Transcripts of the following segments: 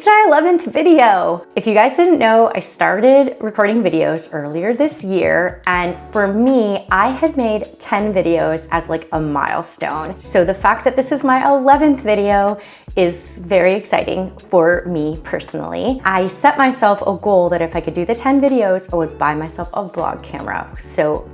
It's my 11th video. If you guys didn't know, I started recording videos earlier this year, and for me, I had made 10 videos as like a milestone. So the fact that this is my 11th video is very exciting for me personally. I set myself a goal that if I could do the 10 videos, I would buy myself a vlog camera. So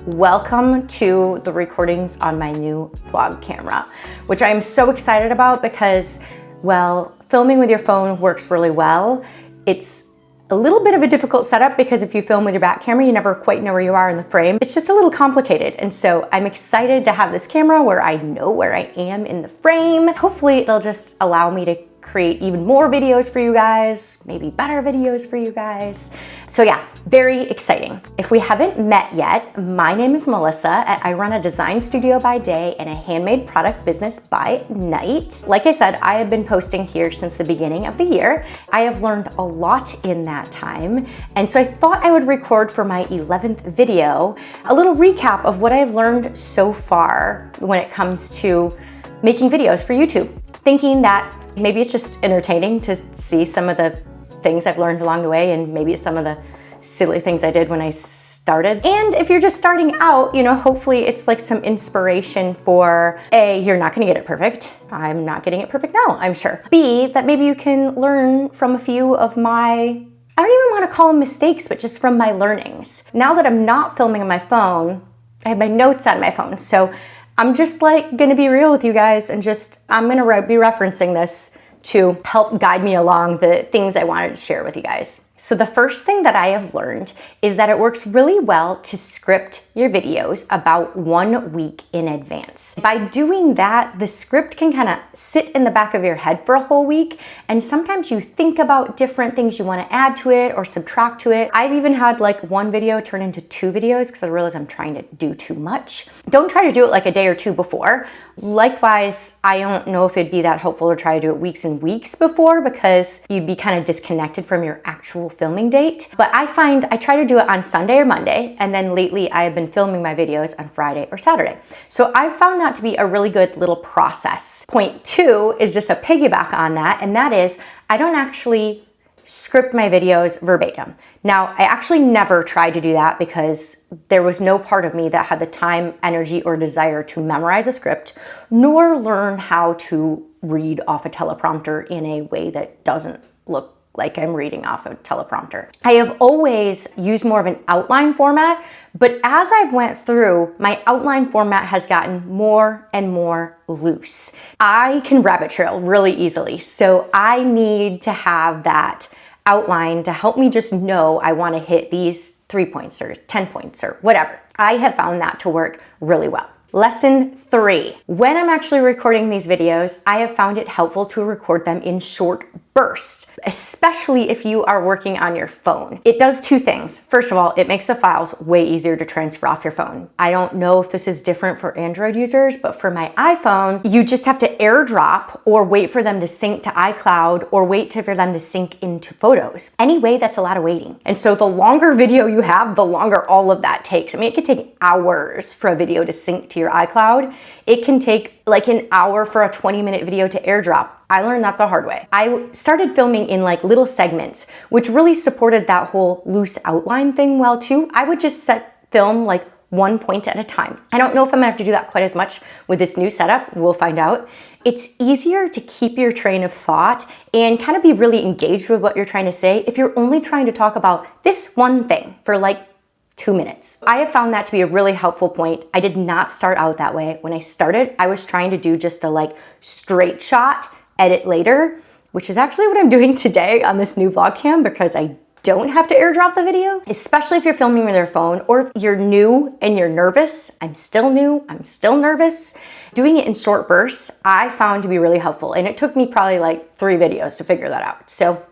welcome to the recordings on my new vlog camera, which I'm so excited about because, well, filming with your phone works really well. It's a little bit of a difficult setup because if you film with your back camera, you never quite know where you are in the frame. It's just a little complicated. And so I'm excited to have this camera where I know where I am in the frame. Hopefully it'll just allow me to create even more videos for you guys, maybe better videos for you guys. So yeah, very exciting. If we haven't met yet, my name is Melissa and I run a design studio by day and a handmade product business by night. Like I said, I have been posting here since the beginning of the year. I have learned a lot in that time. And so I thought I would record for my 11th video, a little recap of what I've learned so far when it comes to making videos for YouTube. Thinking that maybe it's just entertaining to see some of the things I've learned along the way and maybe some of the silly things I did when I started. And if you're just starting out, you know, hopefully it's like some inspiration for A, you're not gonna get it perfect. I'm not getting it perfect now, I'm sure. B, that maybe you can learn from a few of my, I don't even wanna call them mistakes, but just from my learnings. Now that I'm not filming on my phone, I have my notes on my phone. So I'm just like gonna be real with you guys and I'm gonna be referencing this to help guide me along the things I wanted to share with you guys. So the first thing that I have learned is that it works really well to script your videos about 1 week in advance. By doing that, the script can kind of sit in the back of your head for a whole week, and sometimes you think about different things you want to add to it or subtract to it. I've even had like one video turn into 2 videos because I realized I'm trying to do too much. Don't try to do it like a day or 2 before. Likewise, I don't know if it'd be that helpful to try to do it weeks and weeks before because you'd be kind of disconnected from your actual filming date. But I find I try to do it on Sunday or Monday, and then lately I have been filming my videos on Friday or Saturday. So I found that to be a really good little process. Point 2 is just a piggyback on that, and that is I don't actually script my videos verbatim. Now, I actually never tried to do that because there was no part of me that had the time, energy, or desire to memorize a script, nor learn how to read off a teleprompter in a way that doesn't look like I'm reading off a teleprompter. I have always used more of an outline format, but as I've went through, my outline format has gotten more and more loose. I can rabbit trail really easily, so I need to have that outline to help me just know I want to hit these 3 points or 10 points or whatever. I have found that to work really well. Lesson 3. When I'm actually recording these videos, I have found it helpful to record them in short bursts, especially if you are working on your phone. It does 2 things. First of all, it makes the files way easier to transfer off your phone. I don't know if this is different for Android users, but for my iPhone, you just have to AirDrop or wait for them to sync to iCloud or wait for them to sync into Photos. Anyway, that's a lot of waiting. And so the longer video you have, the longer all of that takes. I mean, it could take hours for a video to sync to your iCloud. It can take like an hour for a 20-minute video to AirDrop. I learned that the hard way. I started filming in like little segments, which really supported that whole loose outline thing well too. I would just film like 1 point at a time. I don't know if I'm gonna have to do that quite as much with this new setup. We'll find out. It's easier to keep your train of thought and kind of be really engaged with what you're trying to say if you're only trying to talk about this one thing for like 2 minutes. I have found that to be a really helpful point. I did not start out that way. When I started, I was trying to do just a like straight shot, edit later, which is actually what I'm doing today on this new vlog cam because I don't have to AirDrop the video, especially if you're filming with your phone or if you're new and you're nervous. I'm still new, I'm still nervous. Doing it in short bursts, I found to be really helpful. And it took me probably like 3 videos to figure that out. So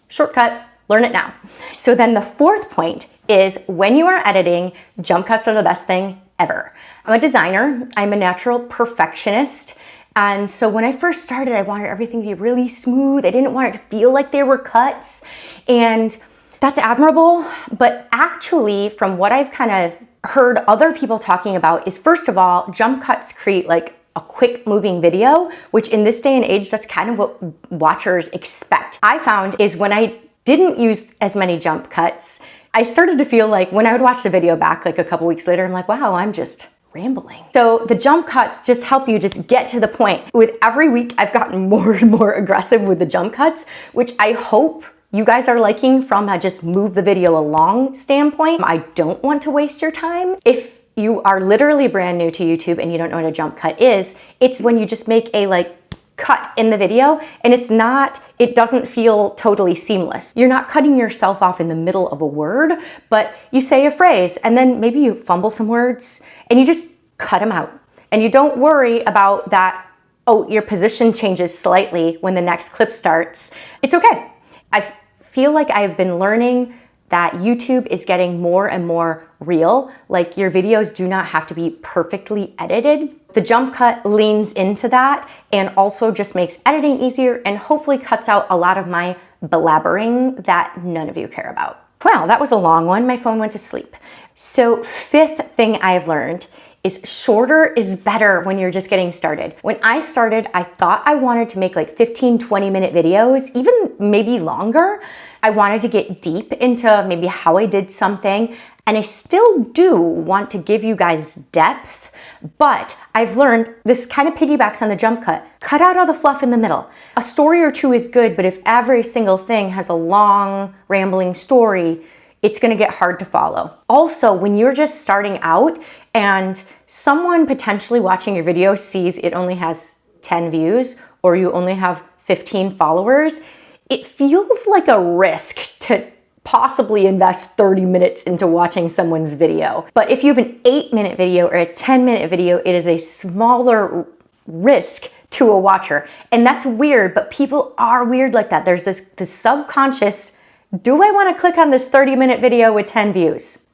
shortcut, learn it now. So then the 4th point is when you are editing, jump cuts are the best thing ever. I'm a designer, I'm a natural perfectionist. And so when I first started, I wanted everything to be really smooth. I didn't want it to feel like there were cuts. And that's admirable. But actually, from what I've kind of heard other people talking about is, first of all, jump cuts create like a quick moving video, which in this day and age, that's kind of what watchers expect. I found is when I didn't use as many jump cuts, I started to feel like when I would watch the video back like a couple weeks later, I'm like, wow, I'm just rambling. So the jump cuts just help you just get to the point. With every week, I've gotten more and more aggressive with the jump cuts, which I hope you guys are liking from a just move the video along standpoint. I don't want to waste your time. If you are literally brand new to YouTube and you don't know what a jump cut is, it's when you just make a cut in the video and it doesn't feel totally seamless. You're not cutting yourself off in the middle of a word, but you say a phrase and then maybe you fumble some words and you just cut them out. And you don't worry about that, oh, your position changes slightly when the next clip starts. It's okay. I feel like I've been learning that YouTube is getting more and more real. Like your videos do not have to be perfectly edited. The jump cut leans into that and also just makes editing easier and hopefully cuts out a lot of my blabbering that none of you care about. Wow, that was a long one. My phone went to sleep. So fifth thing I've learned is shorter is better when you're just getting started. When I started, I thought I wanted to make like 15, 20-minute videos, even maybe longer. I wanted to get deep into maybe how I did something, and I still do want to give you guys depth, but I've learned this kind of piggybacks on the jump cut. Cut out all the fluff in the middle. A story or two is good, but if every single thing has a long, rambling story, it's gonna get hard to follow. Also, when you're just starting out and someone potentially watching your video sees it only has 10 views or you only have 15 followers, it feels like a risk to possibly invest 30 minutes into watching someone's video. But if you have an 8-minute video or a 10-minute video, it is a smaller risk to a watcher. And that's weird, but people are weird like that. There's this subconscious, do I want to click on this 30-minute video with 10 views?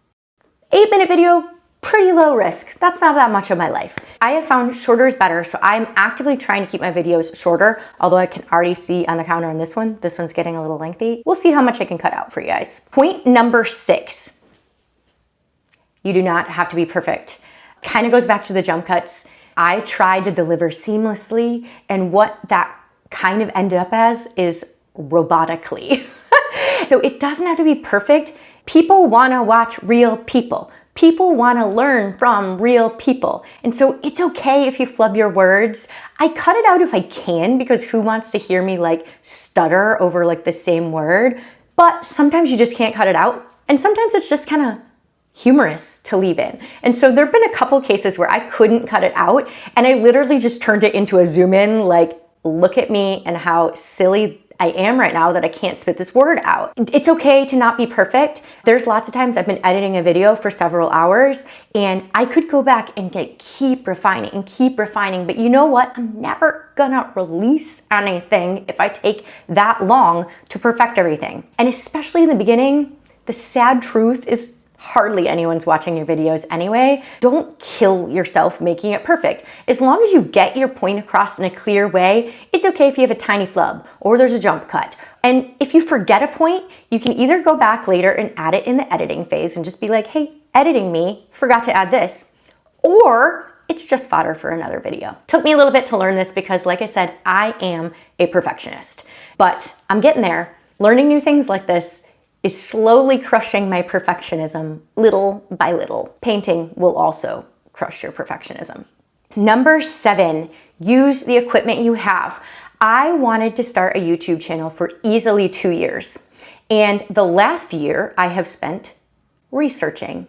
8-minute video, pretty low risk. That's not that much of my life. I have found shorter is better, so I'm actively trying to keep my videos shorter, although I can already see on the counter on this one's getting a little lengthy. We'll see how much I can cut out for you guys. Point number 6, you do not have to be perfect. Kind of goes back to the jump cuts. I tried to deliver seamlessly, and what that kind of ended up as is robotically. So it doesn't have to be perfect. People want to watch real people. People want to learn from real people. And so it's okay if you flub your words. I cut it out if I can, because who wants to hear me stutter over the same word? But sometimes you just can't cut it out. And sometimes it's just kind of humorous to leave in. And so there've been a couple cases where I couldn't cut it out and I literally just turned it into a zoom in, look at me and how silly I am right now that I can't spit this word out. It's okay to not be perfect. There's lots of times I've been editing a video for several hours and I could go back and keep refining, but you know what? I'm never gonna release anything if I take that long to perfect everything. And especially in the beginning, the sad truth is hardly anyone's watching your videos anyway. Don't kill yourself making it perfect. As long as you get your point across in a clear way, it's okay if you have a tiny flub or there's a jump cut. And if you forget a point, you can either go back later and add it in the editing phase and just be like, hey, editing me, forgot to add this. Or it's just fodder for another video. Took me a little bit to learn this because, like I said, I am a perfectionist. But I'm getting there. Learning new things like this is slowly crushing my perfectionism little by little. Painting will also crush your perfectionism. Number 7, use the equipment you have. I wanted to start a YouTube channel for easily 2 years. And the last year I have spent researching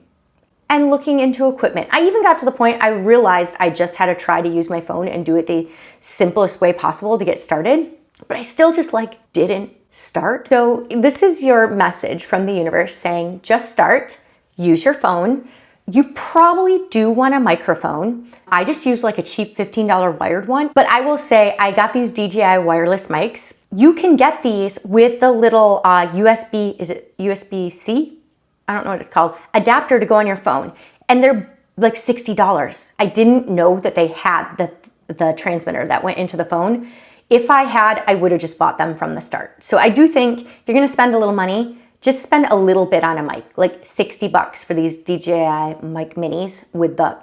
and looking into equipment. I even got to the point I realized I just had to try to use my phone and do it the simplest way possible to get started. But I still just didn't start. So this is your message from the universe saying, just start, use your phone. You probably do want a microphone. I just use a cheap $15 wired one, but I will say I got these DJI wireless mics. You can get these with the little USB, is it USB-C? I don't know what it's called, adapter to go on your phone. And they're $60. I didn't know that they had the transmitter that went into the phone. If I had, I would have just bought them from the start. So I do think if you're gonna spend a little money, just spend a little bit on a mic, $60 for these DJI mic minis with the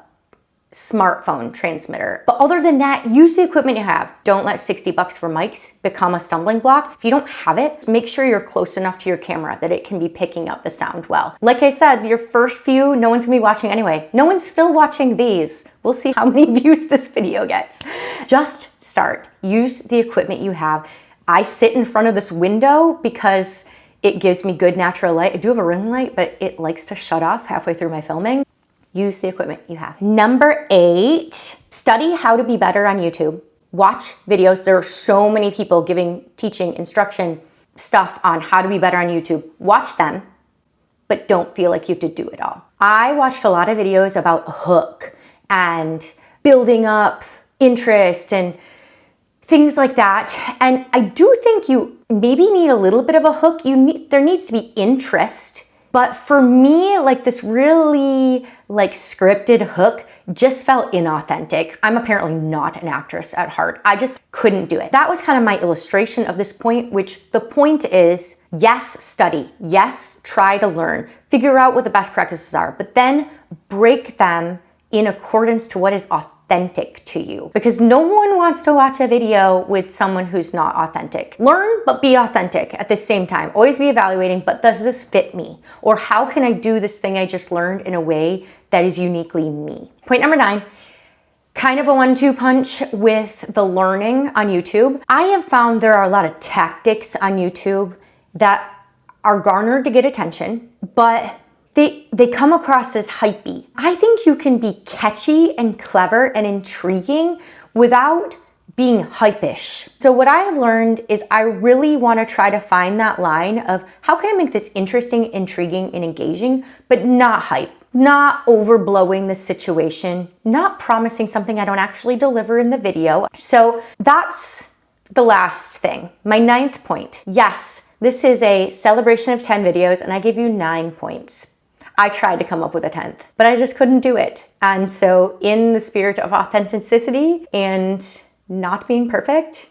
smartphone transmitter. But other than that, use the equipment you have. Don't let 60 bucks for mics become a stumbling block. If you don't have it, make sure you're close enough to your camera that it can be picking up the sound well. Like I said, your first few, no one's gonna be watching anyway. No one's still watching these. We'll see how many views this video gets. Just start. Use the equipment you have. I sit in front of this window because it gives me good natural light. I do have a ring light, but it likes to shut off halfway through my filming. Use the equipment you have. Number 8, study how to be better on YouTube. Watch videos. There are so many people teaching, instruction, stuff on how to be better on YouTube. Watch them, but don't feel like you have to do it all. I watched a lot of videos about a hook and building up interest and things like that. And I do think you maybe need a little bit of a hook. There needs to be interest. But for me, like this really like scripted hook just felt inauthentic. I'm apparently not an actress at heart. I just couldn't do it. That was kind of my illustration of this point, which the point is, yes, study. Yes, try to learn. Figure out what the best practices are, but then break them in accordance to what is authentic to you, because no one wants to watch a video with someone who's not authentic. Learn, but be authentic at the same time. Always be evaluating, but does this fit me? Or how can I do this thing I just learned in a way that is uniquely me? Point number 9, kind of a 1-2 punch with the learning on YouTube. I have found there are a lot of tactics on YouTube that are garnered to get attention, but they come across as hypey. I think you can be catchy and clever and intriguing without being hype-ish. So what I have learned is I really want to try to find that line of how can I make this interesting, intriguing, and engaging, but not hype, not overblowing the situation, not promising something I don't actually deliver in the video. So that's the last thing. My 9th point. Yes, this is a celebration of 10 videos and I give you 9 points. I tried to come up with a 10th, but I just couldn't do it. And so in the spirit of authenticity and not being perfect,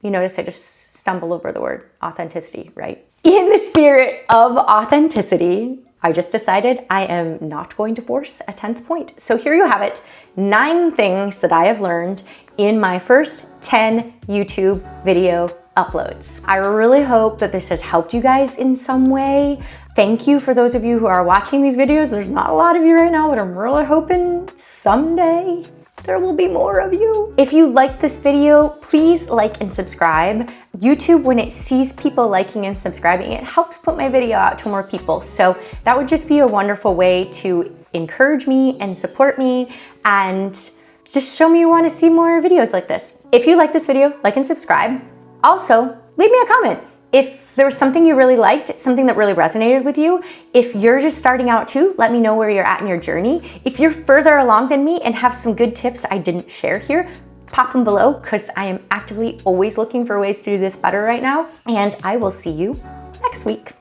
you notice I just stumble over the word authenticity, right? In the spirit of authenticity, I just decided I am not going to force a 10th point. So here you have it, 9 things that I have learned in my first 10 YouTube video uploads. I really hope that this has helped you guys in some way. Thank you for those of you who are watching these videos. There's not a lot of you right now, but I'm really hoping someday there will be more of you. If you like this video, please like and subscribe. YouTube, when it sees people liking and subscribing, it helps put my video out to more people. So that would just be a wonderful way to encourage me and support me and just show me you want to see more videos like this. If you like this video, like and subscribe. Also, leave me a comment. If there was something you really liked, something that really resonated with you, if you're just starting out too, let me know where you're at in your journey. If you're further along than me and have some good tips I didn't share here, pop them below because I am actively always looking for ways to do this better right now. And I will see you next week.